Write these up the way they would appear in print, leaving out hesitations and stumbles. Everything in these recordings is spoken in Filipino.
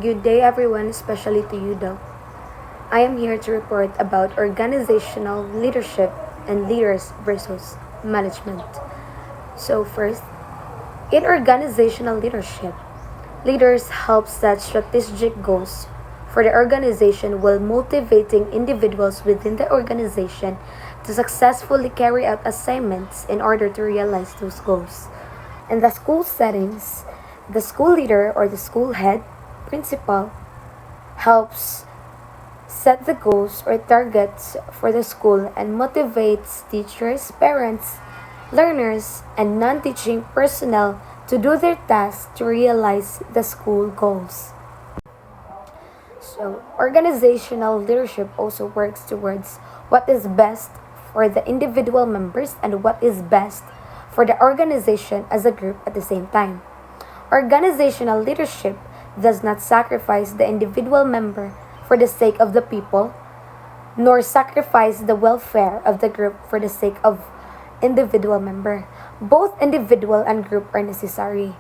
Good day everyone, especially to you though. I am here to report about organizational leadership and leaders versus management. So first, in organizational leadership, leaders help set strategic goals for the organization while motivating individuals within the organization to successfully carry out assignments in order to realize those goals. In the school settings, the school leader or the school head, principal, helps set the goals or targets for the school and motivates teachers, parents, learners, and non teaching personnel to do their tasks to realize the school goals. So, organizational leadership also works towards what is best for the individual members and what is best for the organization as a group at the same time. Organizational leadership does not sacrifice the individual member for the sake of the people, nor sacrifice the welfare of the group for the sake of individual member. Both individual and group are necessary.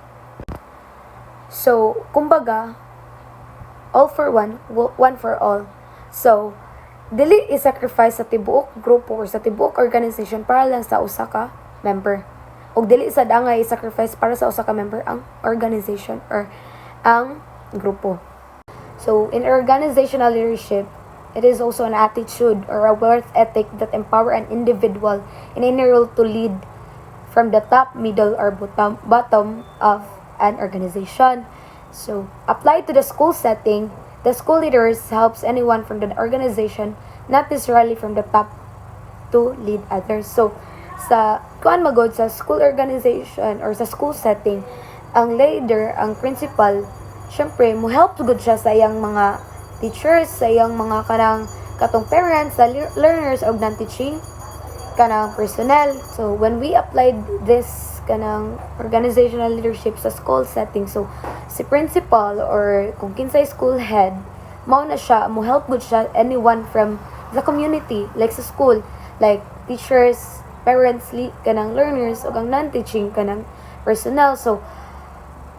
So, kumbaga, all for one, one for all. So, dili i-sacrifice sa tibuok grupo or sa tibuok organization para lang sa usa ka member. Og dili sad nga i-sacrifice para sa usa ka member ang organization or ang grupo. So, in organizational leadership, it is also an attitude or a worth ethic that empower an individual in any role to lead from the top, middle, or bottom of an organization. So, applied to the school setting, the school leaders helps anyone from the organization, not necessarily from the top, to lead others. So, sa kuan magod sa school organization or sa school setting, ang leader, ang principal, syempre mo help good siya sa iyang mga teachers, sa iyang mga kanang katong parents, sa learners og non-teaching kanang personnel. So when we applied this kanang organizational leadership sa school setting, so si principal or kung kinsay school head, mao na siya mo help good siya anyone from the community, like sa school, like teachers, parents, kanang learners ug ang non-teaching kanang personnel. So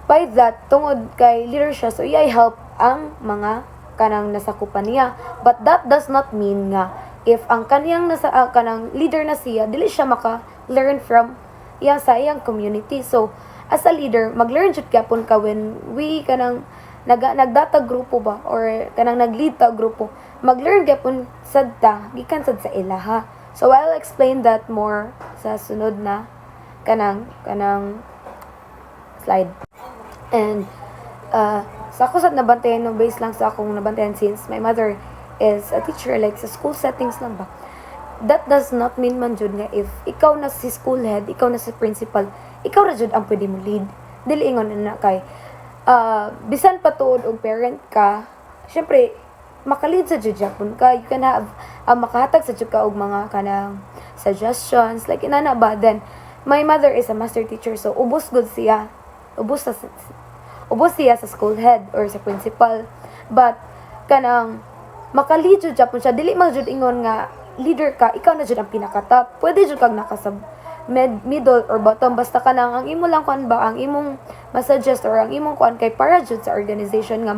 by that, tungod kay leader siya, so i help ang mga kanang nasakupan niya. But that does not mean nga if ang kaniyang kanang leader na siya, dili siya maka-learn from sa iyang community. So as a leader, mag-learn jud gyapon ka when we kanang nagdata grupo ba or kanang nag-lead ta grupo, mag-learn gyapon sad ta gikan sad sa ilaha. So I'll explain that more sa sunod na kanang slide. And sa ako sad nabantayan no, based lang sa akong nabantayan since my mother is a teacher, like sa school settings lang ba. That does not mean man jud nga if ikaw na si school head, ikaw na si principal, ikaw ra jud ang pwede mo lead. Dili ingon na kay bisan pa tuod og parent ka, syempre makalid sa jud japon ka. You can have makahatag sa jud ka og mga kanang suggestions like inana ba. Then my mother is a master teacher, so ubos siya sa school head or sa principal. But kanang makalid jud japon siya, dili man jud ingon nga leader ka, ikaw na jud ang pinaka-top. Pwede jud kag nakasab middle or bottom, basta kanang ang imo lang kuan ba, ang imong masuggest or ang imong kuan kay para jud sa organization nga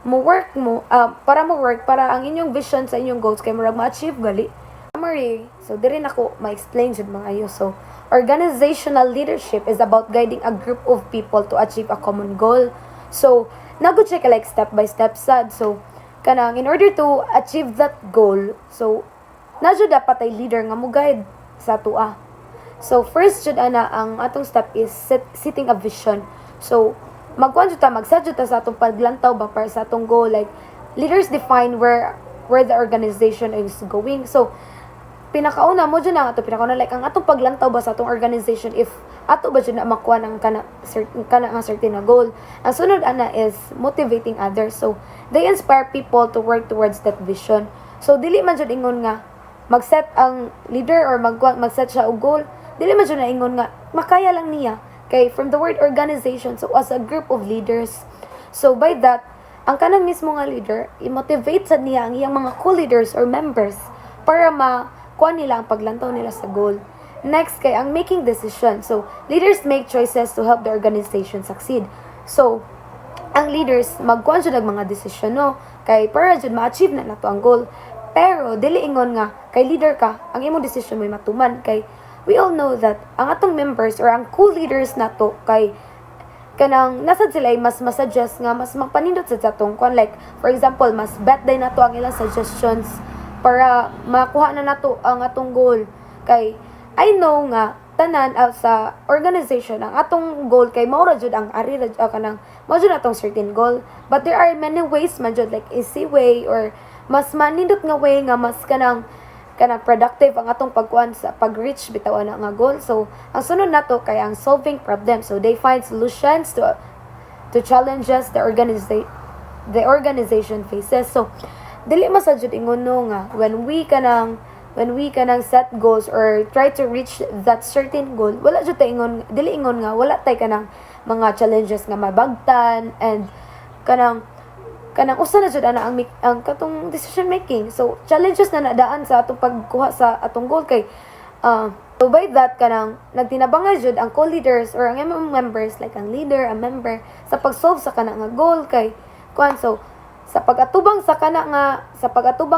para ang inyong vision sa inyong goals kay murag ma-achieve gali. Summary, so diri nako ma-explain jud mga ayo. So organizational leadership is about guiding a group of people to achieve a common goal. So nagud siya like step by step sad. So kanang in order to achieve that goal, so na jud dapat ay leader nga mo guide sa tua. So first jud ana ang atong step is setting a vision. So magkuan jud ta, mag-set jud ta sa atong paglantaw ba para sa atong goal. Like leaders define where the organization is going. So pinakauna mo dyan ang like ang atong paglantaw ba sa atong organization, if ato ba dyan na makuha ng certain na goal. Ang sunod ana is motivating others. So they inspire people to work towards that vision. So dili man dyan ingon nga mag-set ang leader or mag-set siya og goal, dili man dyan na ingon nga makaya lang niya. Okay, from the word organization, so as a group of leaders. So by that, ang kanang mismo nga leader, i-motivate sa niya ang iyang mga co-leaders or members para kuha nila ang paglantaw nila sa goal. Next kay ang making decision. So leaders make choices to help the organization succeed. So ang leaders magkuhan jud og mga desisyon no kay para jud ma-achieve na nato ang goal. Pero dili ingon nga kay leader ka ang imong desisyon may matuman kay we all know that ang atong members or ang co-leaders nato kay kanang nasad sila ay mas masuggest nga mas magpanindot sa atong kwan like for example mas bet day nato ang ilang suggestions para makuha na nato ang atong goal kay I know nga tanan sa organization ang atong goal kay mao ra jud ang ari ra kanang mao jud atong certain goal but there are many ways man jud like easy way or mas manindot nga way nga mas kanang productive ang atong pagkuan sa pag-reach bitaw na nga goal. So ang sunod nato kay ang solving problems, so they find solutions to challenges the organization faces. So dili masajud ingon no nga when we kanang set goals or try to reach that certain goal, wala jud ta ingon dili ingon nga wala tay kanang mga challenges nga mabagtan and kanang usa na jud ana ang katong decision making. So challenges na nadaan sa atong pagkuha sa atong goal kay so by that kanang nagtinabangay jud ang co-leaders or ang imong members like ang leader, ang member sa pag-solve sa kana nga goal kay kuan. So sa pag-atubang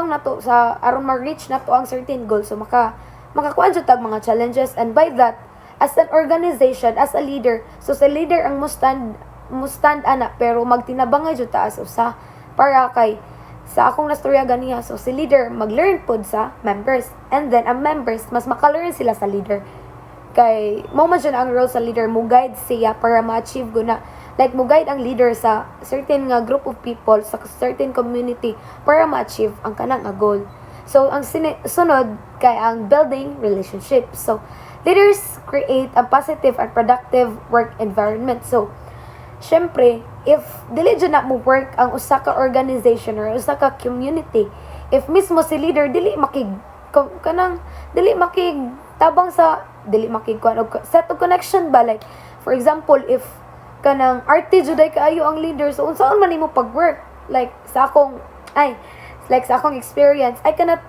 nato sa aron ma-reach nato ang certain goal, so makakuan jud tag mga challenges and by that as an organization, as a leader, so sa leader ang mustand ana pero magtinabangay jud ta as usa para kay sa akong nastorya ganiya. So si leader mag-learn pod sa members and then ang members mas maka-learn sila sa leader kay mao man jud ang role sa leader mo guide siya para ma-achieve guna like mo guide ang leader sa certain nga group of people sa certain community para ma-achieve ang kanang nga goal. So ang sunod kay ang building relationships. So leaders create a positive and productive work environment. So syempre, if dili jud na mo work ang usa ka organization or usa ka community, if mismo si leader dili makig set of connection ba like for example if kanang arte jud ay kaayo ang leader, so unsaon man nimo pag-work like sa akong experience I cannot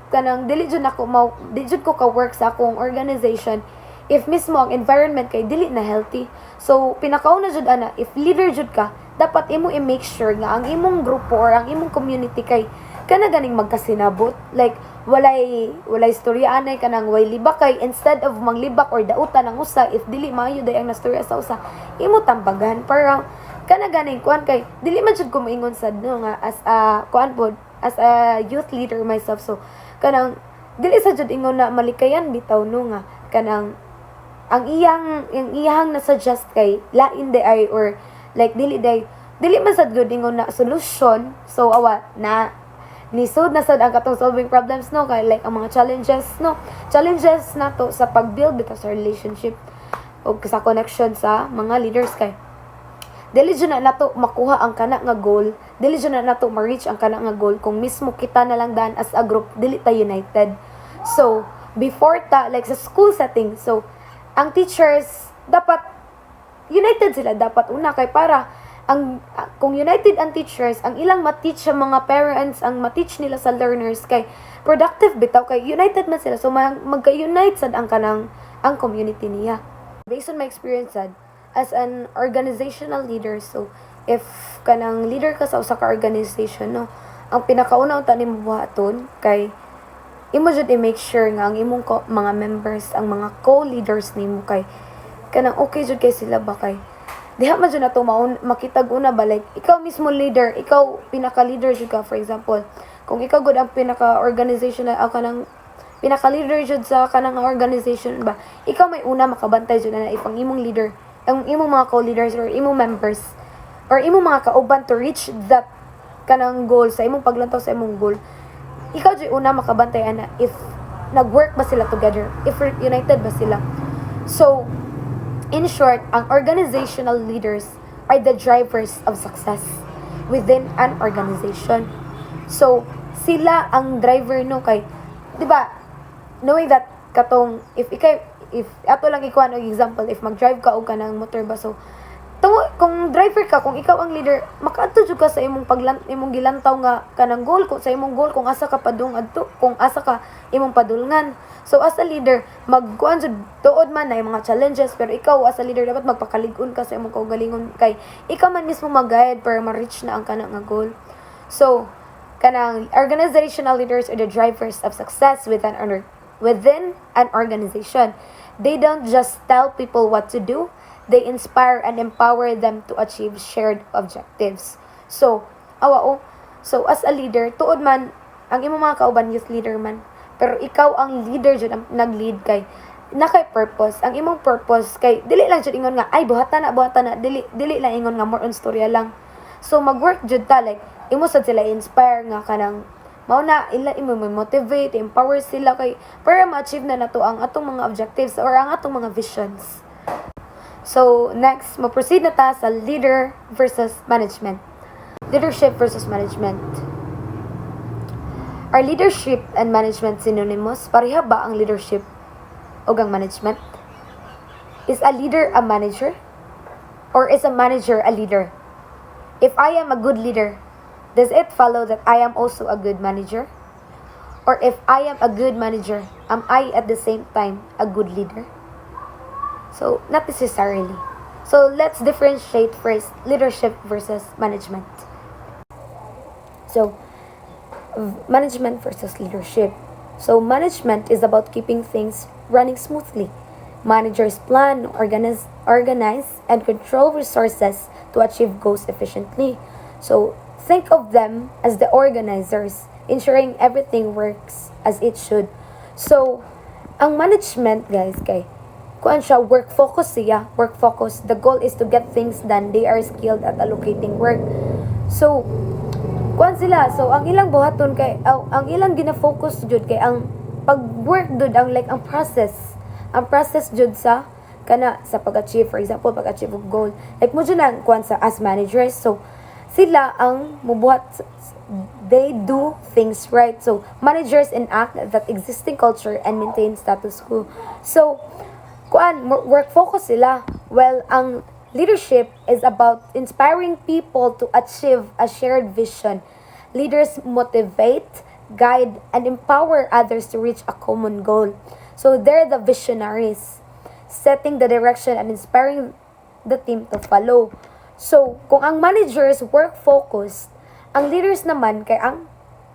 dili jud ko ka work sa akong organization if mismo ang environment kay dili na healthy. So pinakauna jud ana if leader jud ka dapat imo i-make sure nga ang imong grupo or ang imong community kay kana ganing magkasinabot like walay istorya anay kanang way libak kay instead of manglibak or dautan ang usa if dili maayo day ang nastorya sa usa imo tambagan para kana ganing kuan kay dili man jud ko moingon sad no nga as a youth leader myself. So kanang dili sa jud ingon na malikayan bitaw no nga kanang ang iyang na suggest kay lain day ay or like dili man sad good ingon na solution. So awa na nisod na sad ang katong solving problems no kay like ang mga challenges nato sa pag-build bitaw sa relationship o sa connection sa mga leaders kay dili jud na nato makuha ang kana nga goal, dili jud na nato ma-reach ang kana nga goal kung mismo kita na lang daan as a group dili ta united. So before ta like sa school setting, so ang teachers dapat united sila dapat una kay para kung united ang teachers ang ilang ma-teach sa mga parents ang ma-teach nila sa learners kay productive bitaw kay united man sila, so magka-unite sad ang community niya. Based on my experience sad as an organizational leader, so if kanang leader ka sa usa ka organization no ang pinakauna unta nimo buhaton kay imo jud i-make sure nga ang imong mga members, ang mga co-leaders nimo kay kanang okay jud kay sila ba kay diha man jud nato makitag una ba like ikaw mismo leader, ikaw pinaka-leader jud ka for example kung ikaw gud ang pinaka-organization o kanang pinaka-leader jud sa kanang organization ba ikaw may una makabantay jud na ipang imong leader ang imong mga co-leaders or imong members or imong mga kauban to reach that kanang goal sa imong paglantaw sa imong goal. Ikaw jud una makabantay ana if nag-work ba sila together, if united ba sila. So in short, ang organizational leaders are the drivers of success within an organization. So sila ang driver no kay di ba knowing that katong if ato lang ikuan og example if mag-drive ka og kanang motor ba, so kung driver ka, kung ikaw ang leader, makaadto jud ka sa imong gilantaw nga kanang goal, kung sa imong goal, kung asa ka padung adto, kung asa ka imong padulngan. So as a leader, magkuan jud tuod man na mga challenges, pero ikaw as a leader dapat magpakalig-on ka sa imong kaugalingon kay ikaw man mismo mag-guide para ma-reach na ang kanang nga goal. So kanang organizational leaders are the drivers of success within an organization. They don't just tell people what to do, they inspire and empower them to achieve shared objectives. So, So, as a leader, tuod man, ang imong mga kauban youth leader man. Pero ikaw ang leader jud ang nag-lead kay nakay purpose. Ang imong purpose kay dili lang jud ingon nga ay buhatan na dili lang ingon nga more on storya lang. So mag-work jud ta like imo sad sila inspire nga kanang mao na ila imo motivate, empower sila kay para ma-achieve na nato ang atong mga objectives or ang atong mga visions. So, next, mo-proceed na ta sa leader versus management. Leadership versus management. Are leadership and management synonymous? Pareha ba ang leadership o ang management? Is a leader a manager? Or is a manager a leader? If I am a good leader, does it follow that I am also a good manager? Or if I am a good manager, am I at the same time a good leader? So, not necessarily. So, let's differentiate first leadership versus management. So, management versus leadership. So, management is about keeping things running smoothly. Managers plan, organize, and control resources to achieve goals efficiently. So, think of them as the organizers, ensuring everything works as it should. So, ang management, guys, kuan siya, work focus. The goal is to get things done. They are skilled at allocating work. So, kuan sila. So, ang ilang buhaton ang ilang gina-focus jud kay ang pag-work jud ang like ang process. Ang process jud sa pag-achieve, for example, pag-achieve og goal. Like mo jud ang kuan sa as managers. So, sila ang mubuhat, they do things right. So, managers enact that existing culture and maintain status quo. So, work focus sila. Well, ang leadership is about inspiring people to achieve a shared vision. Leaders motivate, guide, and empower others to reach a common goal. So they're the visionaries, setting the direction and inspiring the team to follow. So, kung ang managers work focused, ang leaders naman kay ang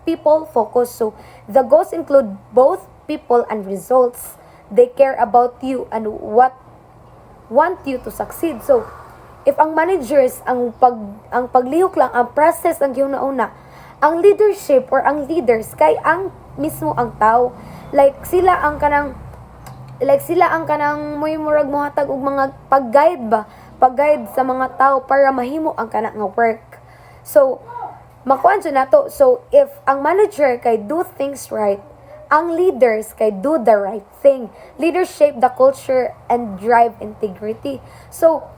people focused. So, the goals include both people and results. They care about you and want you to succeed. So, if ang managers ang paglihok lang, ang process ang giuna-una, ang leadership or ang leaders kay ang mismo ang tao. Like sila ang kanang muy murag mohatag og mga pag-guide sa mga tao para mahimo ang kana nga work. So, makuan jud nato. So, if ang manager kay do things right, ang leaders kay do the right thing. Leaders shape the culture and drive integrity. So,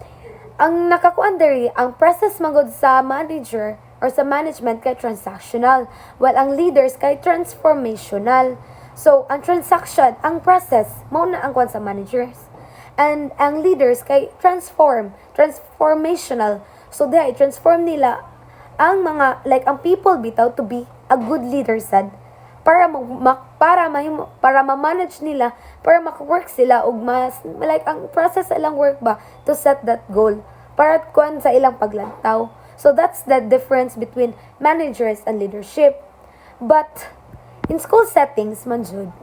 ang nakakuan diri, ang process magod sa manager or sa management kay transactional, while ang leaders kay transformational. So, ang transaction, ang process, mao na ang kuan sa managers. And ang leaders kay transformational. So, diha i-transform nila ang mga, like, ang people bitaw to be a good leader sad para ma-manage nila, para maka-work sila og mas like ang process sa ilang work ba to set that goal para kuan sa ilang paglantaw. So that's the difference between managers and leadership. But in school settings man jud,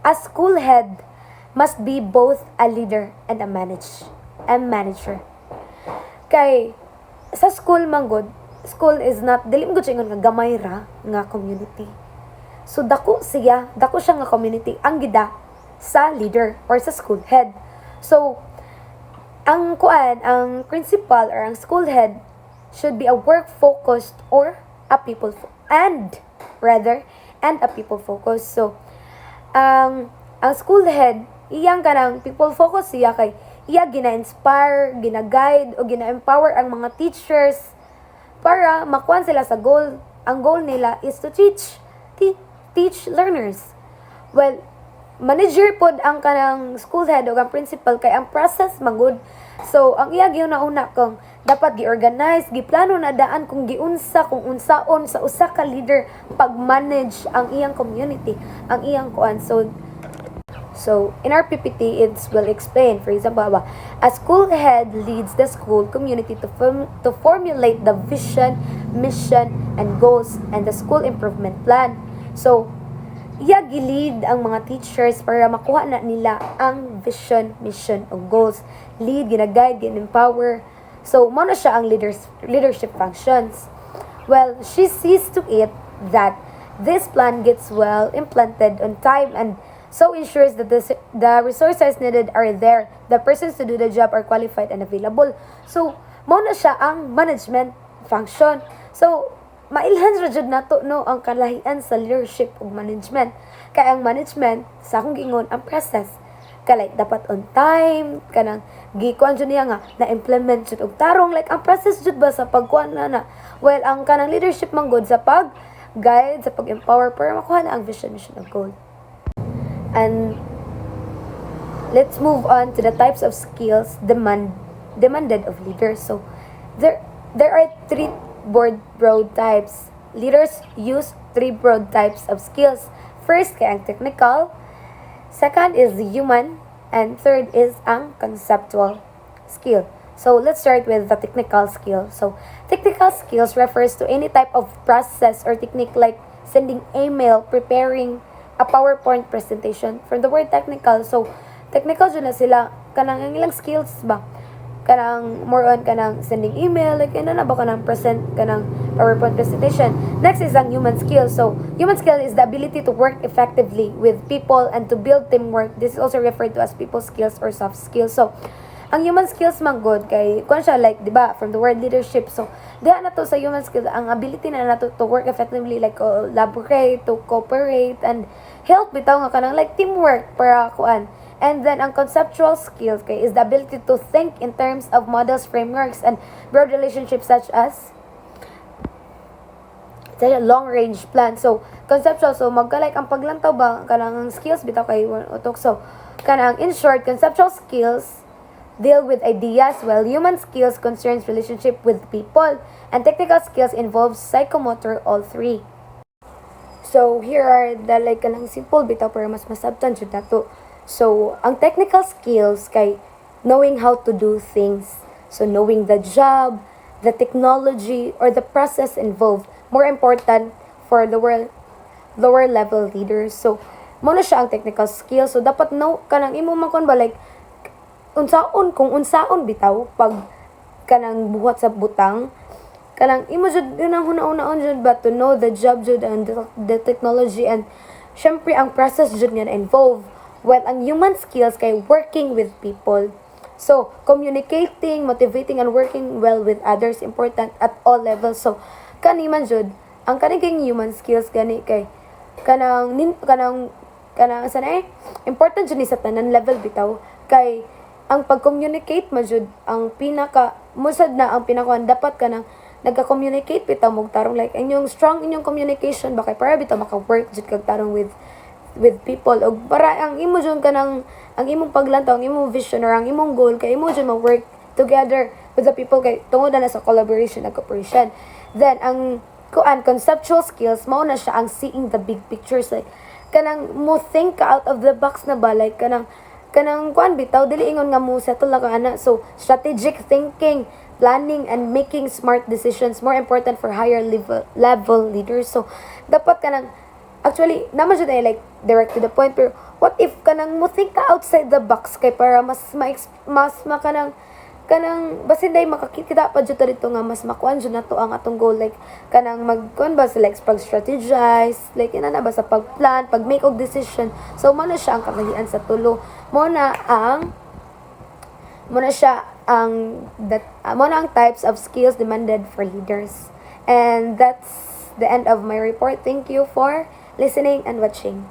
a school head must be both a leader and a manager. Kay sa school man gud, school is not dili mo gud siya nga gamay ra nga community. So, dako siya nga community ang gida sa leader or sa school head. So, ang principal or ang school head should be a work-focused or a people-focused. So, ang school head, iyang kanang people-focused siya kay iya gina-inspire, gina-guide, o gina-empower ang mga teachers para makuan sila sa goal. Ang goal nila is to teach learners. Well, manager pod ang kanang school head o ang principal kay ang process magud. So ang iya gyud nauna kung dapat gi-organize, giplano na daan kung giunsa kung unsaon sa usa ka leader pag-manage ang iyang community, ang iyang kuan. So, in our PPT, it's well explained. For example, a school head leads the school community to formulate the vision, mission, and goals and the school improvement plan. So, iya gilid ang mga teachers para makuha na nila ang vision, mission, o goals. Lead, gina-guide, gina-empower. So, muna siya ang leadership functions. Well, she sees to it that this plan gets well implemented on time and so ensures that the resources needed are there. The persons to do the job are qualified and available. So, muna siya ang management function. So, mailhan ra jud nato no ang kalahian sa leadership ug management. Kay ang management sa akong giingon ang process kalay dapat on time kanang gikuan jud niya nga na implement jud og tarong like ang process jud ba sa pagkuan na. Well, ang kanang leadership man gud sa pag guide sa pag-empower para makuha na ang vision, mission, ug goal. And let's move on to the types of skills demanded of leaders. So there are three broad types. Leaders use three broad types of skills. First kay ang technical, second is the human, and third is ang conceptual skill. So let's start with the technical skill. So technical skills refers to any type of process or technique like sending email, preparing a PowerPoint presentation. From the word technical, so technical dyan na sila kanang ang ilang skills ba kanang more on kanang sending email like ano na ba kanang present kanang PowerPoint presentation. Next is ang human skill. So human skill is the ability to work effectively with people and to build teamwork. This is also referred to as people skills or soft skills. So ang human skills man good kay kun siya like di ba from the word leadership. So diha na to sa human skills ang ability na nato to work effectively like collaborate, to cooperate and help bitaw nga kanang like teamwork para kuan. And then ang conceptual skills kay is the ability to think in terms of models, frameworks and broad relationships such as long range plan. So conceptual, so magka-like ang paglantaw ba kanang skills bitaw kay utok. So kanang in short, conceptual skills deal with ideas, while human skills concerns relationship with people, and technical skills involves psychomotor, all three. So here are the like kanang simple bitaw para mas masabtan jud nato. So ang technical skills kay knowing how to do things. So knowing the job, the technology or the process involved, more important for lower level leaders. So mo na siya ang technical skills. So dapat know kanang imo man kon ba like kung unsaon bitaw pag kanang buhat sa butang kanang imo jud yun ang huna-unaon jud ba to know the job jud and the technology and syempre ang process jud niya involved. Well, ang human skills kay working with people. So communicating, motivating and working well with others important at all levels. So kani man jud ang kaning human skills gani kay kanang sanay important jud ni sa tanan level bitaw kay ang pag-communicate majud ang pinaka musad na ang pinakuan dapat ka nang nagka-communicate bitaw mog tarong like inyong strong inyong communication ba kay para bitaw maka-work jud kag tarong with people og para ang imo jud kanang ang imong paglantaw ang imong vision or ang imong goal kay imo jud ma-work together with the people kay tungod na sa collaboration and cooperation. Then ang conceptual skills mao na siya ang seeing the big pictures like kanang mo think out of the box na ba like kanang kuan bitaw dili ingon nga mo settle ka ana. So strategic thinking, planning and making smart decisions more important for higher level leaders. So dapat kanang actually naman jud like direct to the point pero what if kanang mo think ka outside the box kay para mas kanang basin day makakita pa jud dito nga mas makuan jud nato ang atong goal like kanang magkuan ba sa like pag strategize like ina na ba sa pagplan pag make og decision. So mo na siya ang kalahian sa tulo mo na ang types of skills demanded for leaders. And that's the end of my report. Thank you for listening and watching.